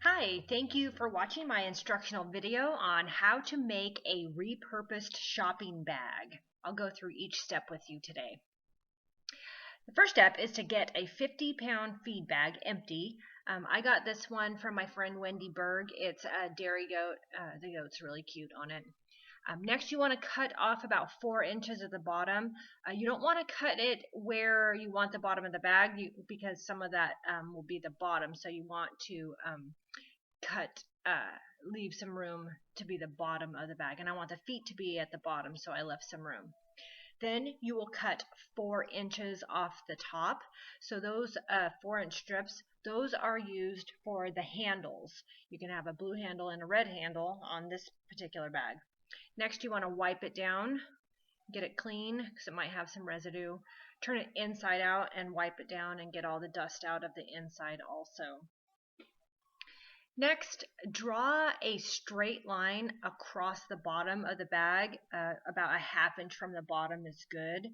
Hi, thank you for watching my instructional video on how to make a repurposed shopping bag. I'll go through each step with you today. The first step is to get a 50-pound feed bag empty. I got this one from my friend Wendy Berg. It's a dairy goat. The goat's really cute on it. Next, you want to cut off about 4 inches at the bottom. You don't want to cut it where you want the bottom of the bag because some of that will be the bottom. So you want to leave some room to be the bottom of the bag. And I want the feet to be at the bottom, so I left some room. Then you will cut 4 inches off the top. So those 4-inch strips, those are used for the handles. You can have a blue handle and a red handle on this particular bag. Next, you want to wipe it down, get it clean because it might have some residue. Turn it inside out and wipe it down and get all the dust out of the inside also. Next, draw a straight line across the bottom of the bag. About a 1/2 inch from the bottom is good.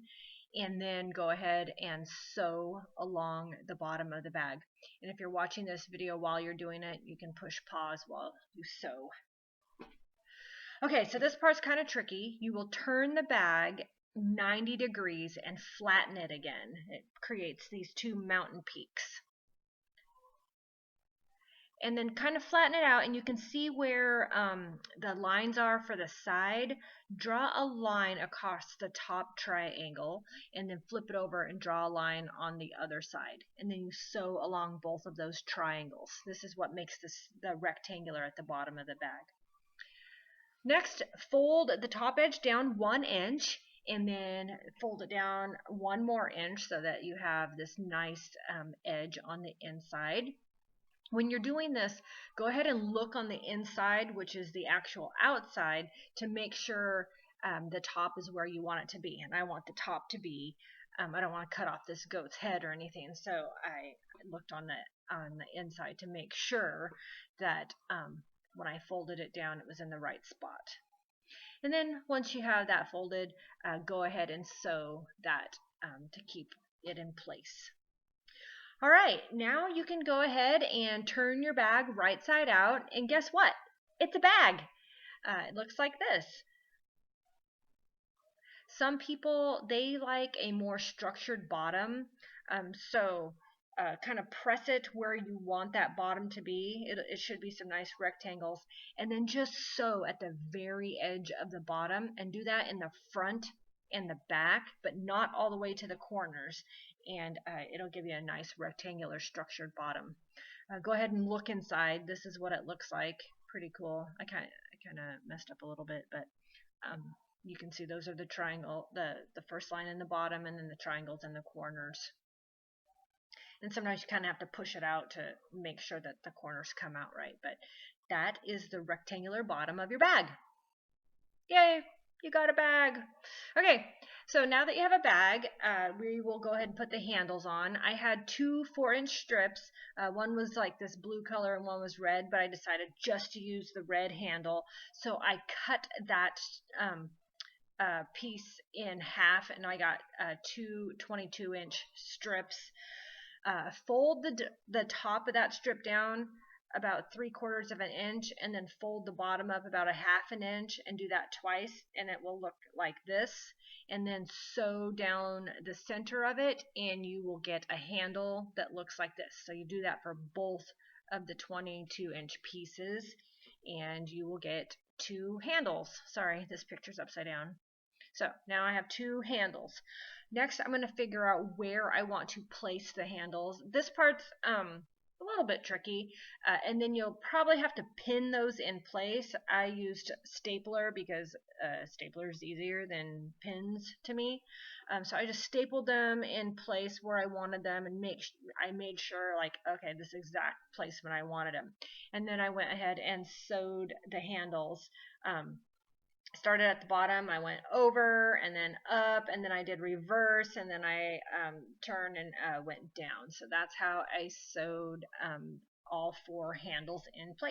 And then go ahead and sew along the bottom of the bag. And if you're watching this video while you're doing it, you can push pause while you sew. Okay, so this part's kind of tricky. You will turn the bag 90 degrees and flatten it again. It creates these 2 mountain peaks. And then kind of flatten it out, and you can see where the lines are for the side. Draw a line across the top triangle, and then flip it over and draw a line on the other side. And then you sew along both of those triangles. This is what makes the rectangular at the bottom of the bag. Next, fold the top edge down 1 inch, and then fold it down 1 more inch so that you have this nice edge on the inside. When you're doing this, go ahead and look on the inside, which is the actual outside, to make sure the top is where you want it to be. And I want the top to be, I don't want to cut off this goat's head or anything, so I looked on the inside to make sure that when I folded it down, it was in the right spot. And then once you have that folded, go ahead and sew that to keep it in place. All right, now you can go ahead and turn your bag right side out, and guess what? It's a bag. It looks like this. Some people, they like a more structured bottom, so kind of press it where you want that bottom to be. It should be some nice rectangles, and then just sew at the very edge of the bottom, and do that in the front and the back, but not all the way to the corners, and it'll give you a nice rectangular structured bottom. Go ahead and look inside. This is what it looks like. Pretty cool. I kind of messed up a little bit, but you can see those are the triangle, the first line in the bottom, and then the triangles in the corners. And sometimes you kind of have to push it out to make sure that the corners come out right, but that is the rectangular bottom of your bag. Yay! You got a bag. Okay, so now that you have a bag, we will go ahead and put the handles on. I had 2 4-inch strips. One was like this blue color and one was red, but I decided just to use the red handle. So I cut that piece in half, and I got 2 22-inch strips. Fold the top of that strip down about 3/4 of an inch, and then fold the bottom up about a 1/2 inch, and do that twice, and it will look like this. And then sew down the center of it, and you will get a handle that looks like this. So you do that for both of the 22-inch pieces, and you will get 2 handles. Sorry, this picture's upside down. So now I have 2 handles. Next, I'm going to figure out where I want to place the handles. This part's a little bit tricky, and then you'll probably have to pin those in place. I used stapler because stapler is easier than pins to me, so I just stapled them in place where I wanted them, and I made sure, like, okay, this exact placement I wanted them. And then I went ahead and sewed the handles. Started at the bottom, I went over and then up, and then I did reverse, and then I turned and went down. So that's how I sewed all 4 handles in place.